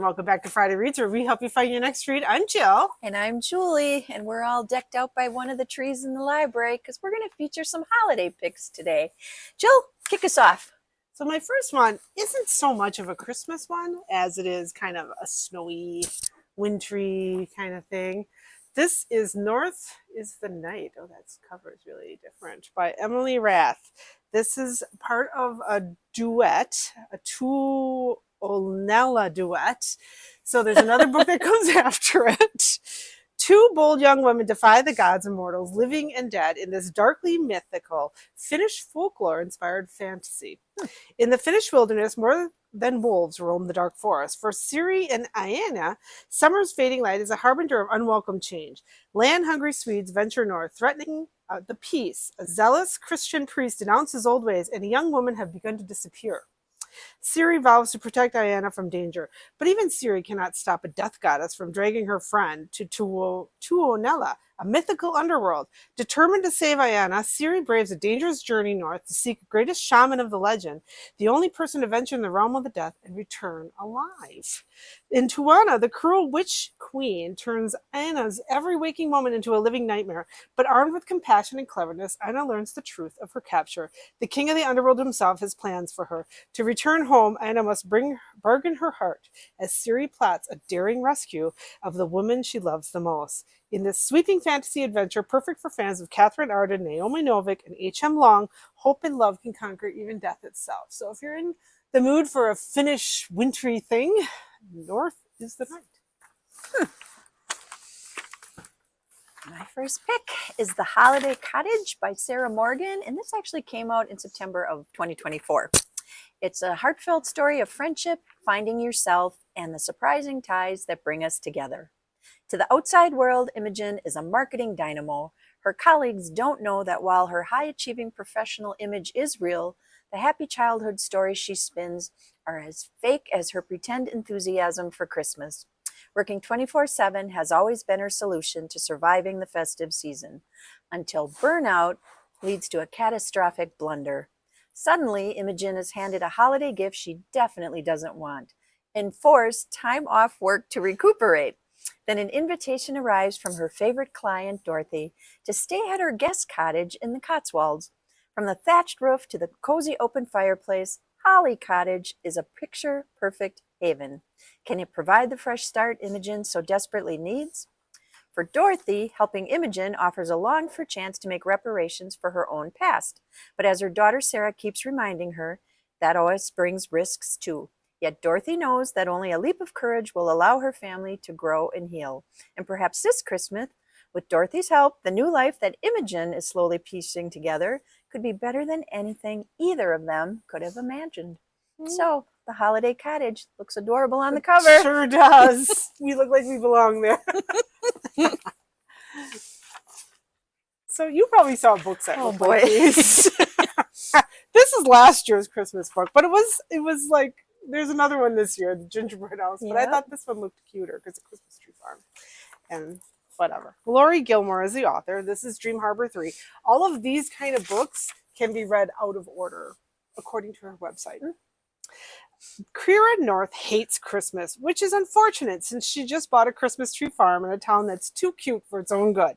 welcome back to Friday Reads, where we help you find your next read. I'm Jill. And I'm Julie, and we're all decked out by one of the trees in the library because we're going to feature some holiday picks today. Jill, kick us off. So my first one isn't so much of a Christmas one as it is kind of a snowy, wintry kind of thing. This is North is the Night. Oh, that cover is really different. By Emily Rath. This is part of a duet, a two-Onella duet. So there's another book that comes after it. Two bold young women defy the gods and mortals, living and dead, in this darkly mythical Finnish folklore-inspired fantasy. In the Finnish wilderness, more than wolves roam the dark forest. For Siri and Aina, summer's fading light is a harbinger of unwelcome change. Land-hungry Swedes venture north, threatening the peace. A zealous Christian priest denounces old ways, and a young woman have begun to disappear. Siri vows to protect Aina from danger, but even Siri cannot stop a death goddess from dragging her friend to Tuonela, a mythical underworld. Determined to save Aina, Siri braves a dangerous journey north to seek the greatest shaman of the legend, the only person to venture in the realm of the death and return alive. In Tuana, the cruel witch queen turns Aina's every waking moment into a living nightmare, but armed with compassion and cleverness, Aina learns the truth of her capture. The king of the underworld himself has plans for her. To return home, Aina must bargain her heart as Siri plots a daring rescue of the woman she loves the most. In this sweeping fantasy adventure, perfect for fans of Catherine Arden, Naomi Novik, and H.M. Long, hope and love can conquer even death itself. So if you're in the mood for a Finnish wintry thing, North is the Night. My first pick is The Holiday Cottage by Sarah Morgan, and this actually came out in September of 2024. It's a heartfelt story of friendship, finding yourself, and the surprising ties that bring us together. To the outside world, Imogen is a marketing dynamo. Her colleagues don't know that while her high-achieving professional image is real, the happy childhood stories she spins are as fake as her pretend enthusiasm for Christmas. Working 24/7 has always been her solution to surviving the festive season, until burnout leads to a catastrophic blunder. Suddenly, Imogen is handed a holiday gift she definitely doesn't want, and forced time off work to recuperate. Then an invitation arrives from her favorite client, Dorothy, to stay at her guest cottage in the Cotswolds. From the thatched roof to the cozy open fireplace, Holly Cottage is a picture-perfect haven. Can it provide the fresh start Imogen so desperately needs? For Dorothy, helping Imogen offers a longed-for chance to make reparations for her own past. But as her daughter Sarah keeps reminding her, that always brings risks too. Yet Dorothy knows that only a leap of courage will allow her family to grow and heal. And perhaps this Christmas, with Dorothy's help, the new life that Imogen is slowly piecing together could be better than anything either of them could have imagined. So, The Holiday Cottage looks adorable on the cover. It sure does. We look like we belong there. So you probably saw books that look like these. This is last year's Christmas book, but it was like, there's another one this year, The Gingerbread House, but I thought this one looked cuter because it's Christmas Tree Farm. And whatever. Lori Gilmore is the author. This is Dream Harbor 3. All of these kind of books can be read out of order, according to her website. Kira North hates Christmas, which is unfortunate since she just bought a Christmas tree farm in a town that's too cute for its own good.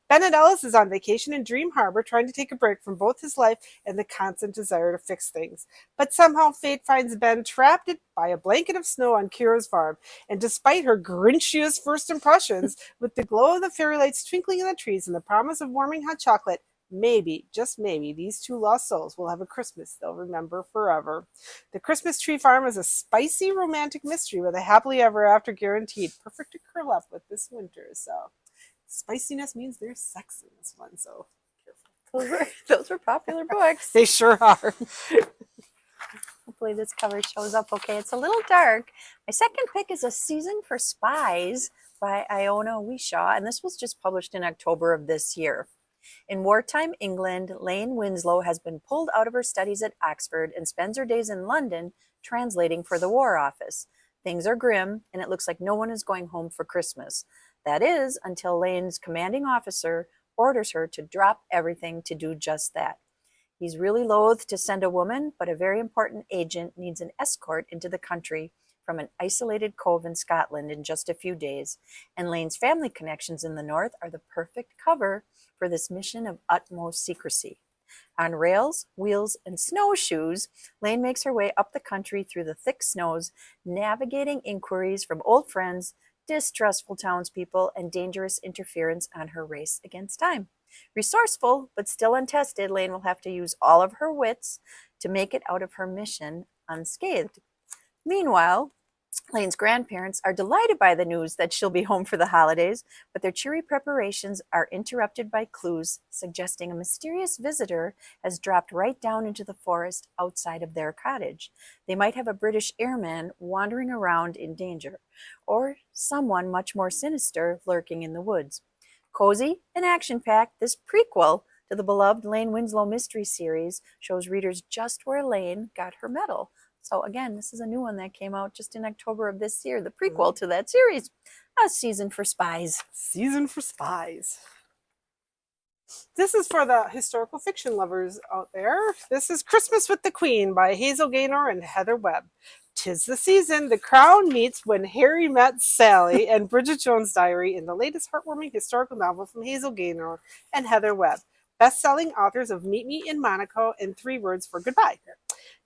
Bennett Ellis is on vacation in Dream Harbor, trying to take a break from both his life and the constant desire to fix things. But somehow fate finds Ben trapped by a blanket of snow on Kira's farm, and despite her grinchiest first impressions, with the glow of the fairy lights twinkling in the trees and the promise of warming hot chocolate, maybe, just maybe, these two lost souls will have a Christmas they'll remember forever. The Christmas Tree Farm is a spicy romantic mystery with a happily ever after guaranteed, perfect to curl up with this winter. So spiciness means there's sex in this one, so careful. Those were popular books. They sure are. Hopefully this cover shows up okay. It's a little dark. My second pick is A Season for Spies by Iona Wishaw, and this was just published in October of this year. In wartime England, Lane Winslow has been pulled out of her studies at Oxford and spends her days in London translating for the War Office. Things are grim, and it looks like no one is going home for Christmas. That is, until Lane's commanding officer orders her to drop everything to do just that. He's really loath to send a woman, but a very important agent needs an escort into the country from an isolated cove in Scotland in just a few days, and Lane's family connections in the north are the perfect cover for this mission of utmost secrecy. On rails, wheels, and snowshoes, Lane makes her way up the country through the thick snows, navigating inquiries from old friends, distrustful townspeople, and dangerous interference on her race against time. Resourceful, but still untested, Lane will have to use all of her wits to make it out of her mission unscathed. Meanwhile, Lane's grandparents are delighted by the news that she'll be home for the holidays, but their cheery preparations are interrupted by clues suggesting a mysterious visitor has dropped right down into the forest outside of their cottage. They might have a British airman wandering around in danger, or someone much more sinister lurking in the woods. Cozy and action-packed, this prequel to the beloved Lane Winslow mystery series shows readers just where Lane got her medal. So again, this is a new one that came out just in October of this year, the prequel to that series, A Season for Spies. Season for Spies. This is for the historical fiction lovers out there. This is Christmas with the Queen by Hazel Gaynor and Heather Webb. 'Tis the season, the crown meets when Harry met Sally, and Bridget Jones' Diary in the latest heartwarming historical novel from Hazel Gaynor and Heather Webb, best-selling authors of Meet Me in Monaco and 3 Words for Goodbye.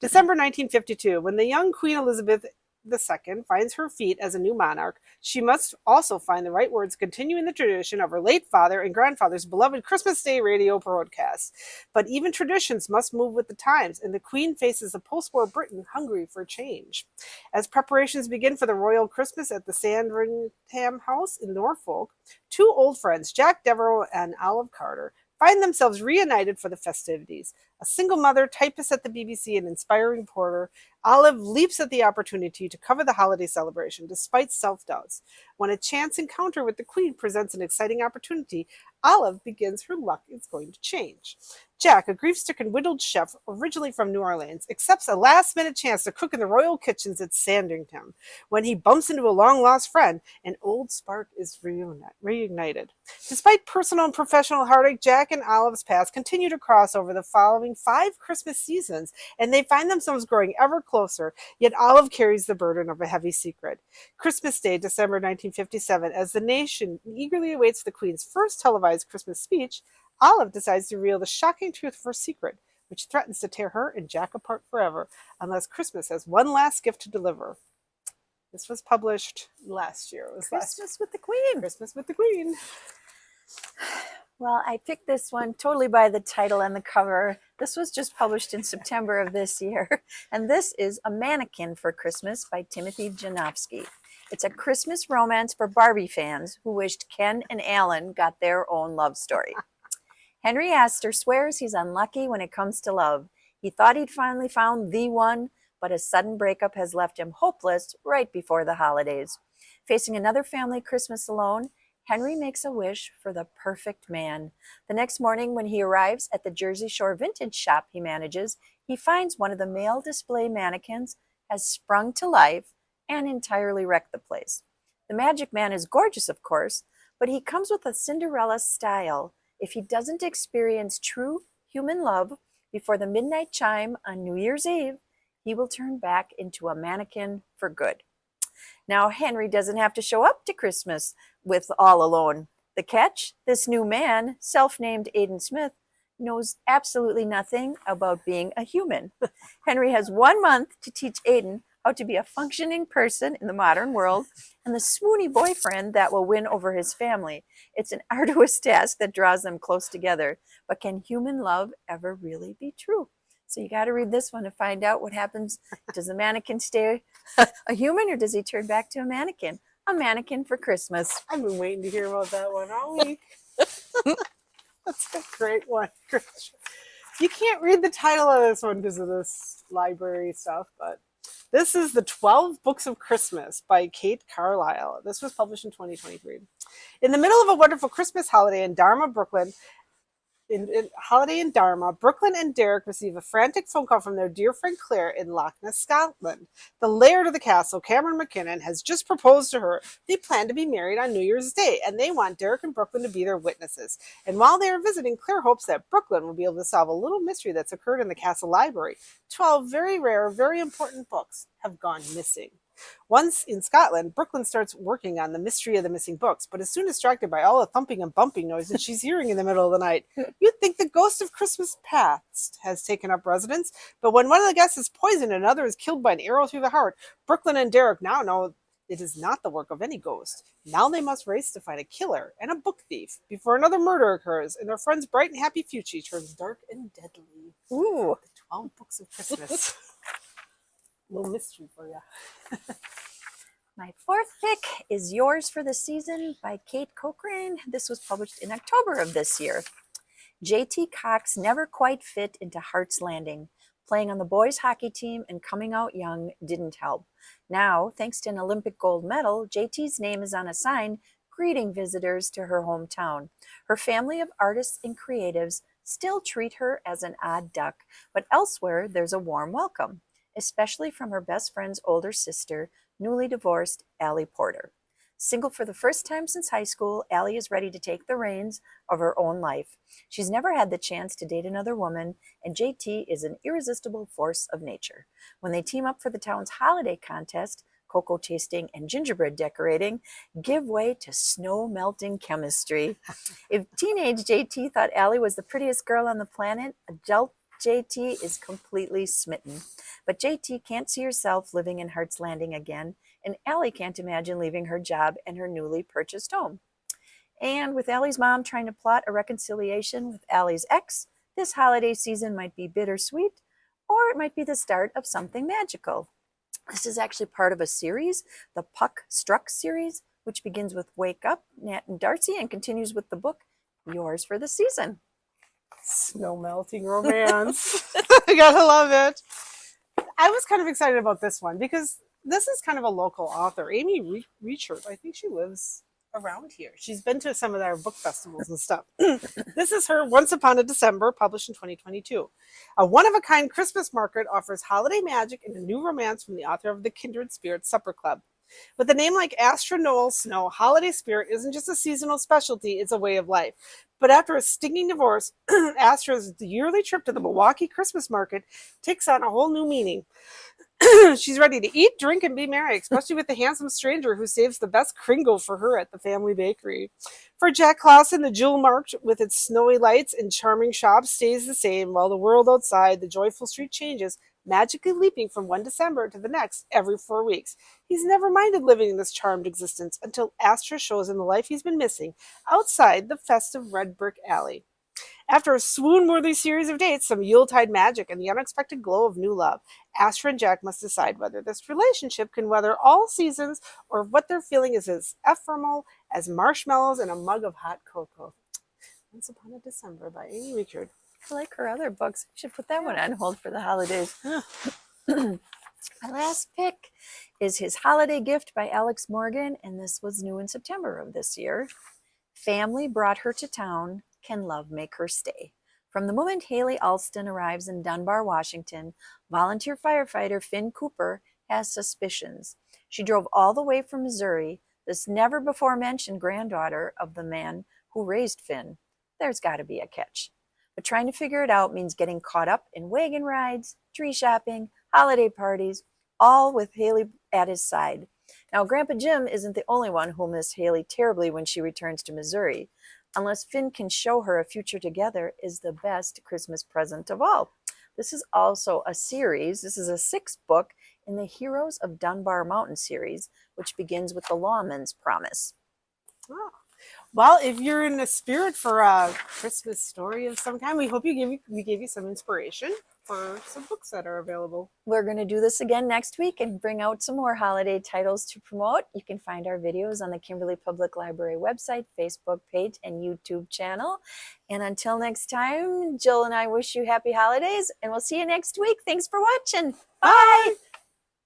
December 1952, when the young Queen Elizabeth II finds her feet as a new monarch, she must also find the right words continuing the tradition of her late father and grandfather's beloved Christmas Day radio broadcast. But even traditions must move with the times, and the Queen faces a post-war Britain hungry for change. As preparations begin for the royal Christmas at the Sandringham House in Norfolk, 2 old friends, Jack Devereux and Olive Carter, find themselves reunited for the festivities. A single mother, typist at the BBC, and inspiring reporter, Olive leaps at the opportunity to cover the holiday celebration despite self-doubts. When a chance encounter with the Queen presents an exciting opportunity, Olive begins her luck is going to change. Jack, a grief-stricken widowed chef originally from New Orleans, accepts a last-minute chance to cook in the royal kitchens at Sandringham. When he bumps into a long-lost friend, an old spark is reignited. Despite personal and professional heartache, Jack and Olive's paths continue to cross over the following 5 Christmas seasons, and they find themselves growing ever closer, yet Olive carries the burden of a heavy secret. Christmas Day, December 1957, as the nation eagerly awaits the Queen's first televised Christmas speech, Olive decides to reveal the shocking truth of her secret, which threatens to tear her and Jack apart forever, unless Christmas has one last gift to deliver. This was published last year. It was Christmas with the Queen. Christmas with the Queen. Well, I picked this one totally by the title and the cover. This was just published in September of this year. And this is A Mannequin for Christmas by Timothy Janofsky. It's a Christmas romance for Barbie fans who wished Ken and Alan got their own love story. Henry Astor swears he's unlucky when it comes to love. He thought he'd finally found the one, but a sudden breakup has left him hopeless right before the holidays. Facing another family Christmas alone, Henry makes a wish for the perfect man. The next morning, when he arrives at the Jersey Shore vintage shop he manages, he finds one of the male display mannequins has sprung to life and entirely wrecked the place. The magic man is gorgeous, of course, but he comes with a Cinderella style. If he doesn't experience true human love before the midnight chime on New Year's Eve, he will turn back into a mannequin for good. Now, Henry doesn't have to show up to Christmas with all alone. The catch? This new man, self-named Aidan Smith, knows absolutely nothing about being a human. Henry has 1 month to teach Aidan how to be a functioning person in the modern world and the swoony boyfriend that will win over his family. It's an arduous task that draws them close together. But can human love ever really be true? So you got to read this one to find out what happens. Does the mannequin stay a human, or does he turn back to a mannequin? A mannequin for Christmas. I've been waiting to hear about that one all week. That's a great one. You can't read the title of this one because of this library stuff, but this is the 12 Books of Christmas by Kate Carlisle. This was published in 2023. In the middle of a wonderful Christmas holiday in Dharma, Brooklyn, Brooklyn and Derek receive a frantic phone call from their dear friend Claire in Loch Ness, Scotland. The laird of the castle, Cameron McKinnon, has just proposed to her. They plan to be married on New Year's Day, and they want Derek and Brooklyn to be their witnesses. And while they are visiting, Claire hopes that Brooklyn will be able to solve a little mystery that's occurred in the castle library. 12 very rare, very important books have gone missing. Once in Scotland, Brooklyn starts working on the mystery of the missing books, but is soon distracted by all the thumping and bumping noises she's hearing in the middle of the night. You'd think the ghost of Christmas past has taken up residence, but when one of the guests is poisoned and another is killed by an arrow through the heart, Brooklyn and Derek now know it is not the work of any ghost. Now they must race to find a killer and a book thief before another murder occurs and their friend's bright and happy future turns dark and deadly. Ooh. The 12 Books of Christmas. Little mystery for you. My fourth pick is Yours for the Season by Kate Cochran. This was published in October of this year. J.T. Cox never quite fit into Heart's Landing. Playing on the boys' hockey team and coming out young didn't help. Now, thanks to an Olympic gold medal, JT's name is on a sign greeting visitors to her hometown. Her family of artists and creatives still treat her as an odd duck, but elsewhere there's a warm welcome, especially from her best friend's older sister, newly divorced Allie Porter. Single for the first time since high school, Allie is ready to take the reins of her own life. She's never had the chance to date another woman, and JT is an irresistible force of nature. When they team up for the town's holiday contest, cocoa tasting and gingerbread decorating give way to snow-melting chemistry. If teenage JT thought Allie was the prettiest girl on the planet, adult JT is completely smitten. But JT can't see herself living in Heart's Landing again, and Allie can't imagine leaving her job and her newly purchased home. And with Allie's mom trying to plot a reconciliation with Allie's ex, this holiday season might be bittersweet, or it might be the start of something magical. This is actually part of a series, the Puck Struck series, which begins with Wake Up, Nat and Darcy, and continues with the book Yours for the Season. Snow melting romance. I gotta love it. I was kind of excited about this one because this is kind of a local author, Amy Reichert. I think she lives around here. She's been to some of our book festivals and stuff. This is her Once Upon a December, published in 2022. A one-of-a-kind Christmas market offers holiday magic and a new romance from the author of the Kindred Spirit Supper Club. With a name like Astra Noel Snow, holiday spirit isn't just a seasonal specialty, it's a way of life. But after a stinging divorce, Astra's yearly trip to the Milwaukee Christmas market takes on a whole new meaning. She's ready to eat, drink, and be merry, especially with the handsome stranger who saves the best Kringle for her at the family bakery. For Jack Clausen, the Jewel March, with its snowy lights and charming shops, stays the same, while the world outside, the joyful street changes, magically leaping from one December to the next every 4 weeks. He's never minded living in this charmed existence until Astra shows him the life he's been missing outside the festive red brick alley. After a swoon-worthy series of dates, some Yuletide magic, and the unexpected glow of new love, Astra and Jack must decide whether this relationship can weather all seasons or what they're feeling is as ephemeral as marshmallows and a mug of hot cocoa. Once Upon a December by Amy Reichert. I like her other books. We should put that one on hold for the holidays. My last pick is His Holiday Gift by Alex Morgan, and this was new in September of this year. Family brought her to town. Can love make her stay? From the moment Haley Alston arrives in Dunbar, Washington, volunteer firefighter Finn Cooper has suspicions. She drove all the way from Missouri, this never-before-mentioned granddaughter of the man who raised Finn. There's got to be a catch. But trying to figure it out means getting caught up in wagon rides, tree shopping, holiday parties, all with Haley at his side. Now, Grandpa Jim isn't the only one who'll miss Haley terribly when she returns to Missouri. Unless Finn can show her a future together is the best Christmas present of all. This is also a series. This is a 6th book in the Heroes of Dunbar Mountain series, which begins with the Lawman's Promise. Oh. Well, if you're in the spirit for a Christmas story of some kind, we hope we gave you some inspiration for some books that are available. We're going to do this again next week and bring out some more holiday titles to promote. You can find our videos on the Kimberly Public Library website, Facebook page, and YouTube channel. And until next time, Jill and I wish you happy holidays, and we'll see you next week. Thanks for watching. Bye!